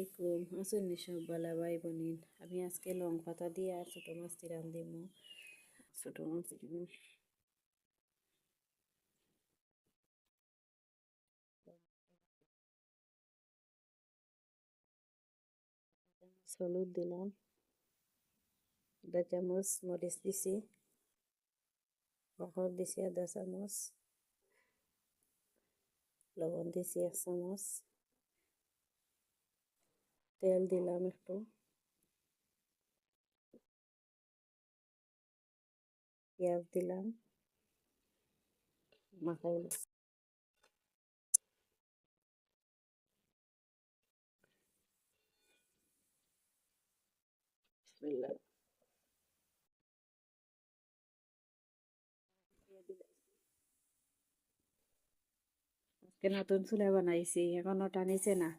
আলাইকুম, আসুন সব বালা ভাই বোনিন। আমি আজকে লং পাতা দিয়ে আর ছোটো মাছ রান দিব। ছোটো মাছ হলুদ দিলাম, 2 চামচ মরিচ দিছি, বাখর দিছি 1/2 চামচ, লবণ দিছি 1 চামচ, তেল দিলাম একটু, পেঁয়াজ দিলাম, মাখাই বিসমিল্লাহ। আজকে নতুন চুলা বানাইছি, এখনো টানিছে না।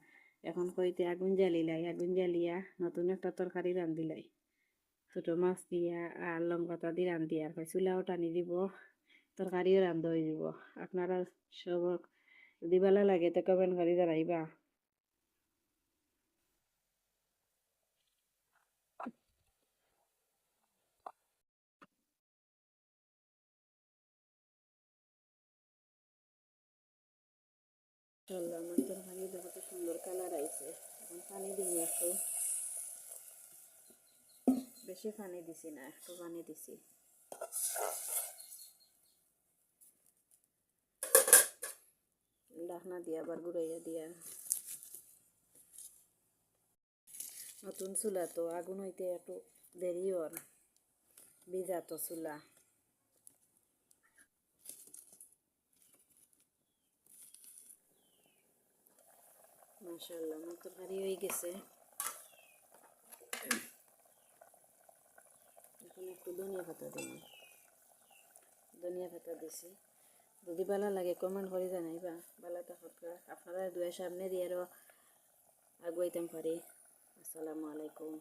এখন কইতে আগুন জ্বালিলাই, আগুন জ্বালিয়া নতুন একটা তরকারি রান্ধিলাই। ছোটো মাছ দিয়া আর লং পাতা দিয়ে রান্ধি, আর চুলাও টানি দিব, তরকারিও রান্ধ হয়ে যাব। আপনারা সব যদি ভালো লাগে তো কমেন্ট করে জানাইবা। আমার তরকারি কত সুন্দর কালার আইছে। এখন পানি দিব একটু, বেশি পানি দিছি না, একটু পানি দিছি। ঢাকনা দিয়ে আবার ঘুরাইয়া দিয়া, নতুন চুলা তো আগুন হইতে একটু দেরি হর, ভিজা তো চুলা। মাশাআল্লাহ, আমার তরকারি হয়ে গেছে। এখন একটু ধনিয়া পাতা দিন, ধনিয়া পাতা দিছি। যদি ভালো লাগে কমেন্ট করে জানাইবা। ভালো থাকা, আপনারা দুয়ের সামনে দিয়ে আরও আগুয়াইতাম পারি। আসসালামু আলাইকুম।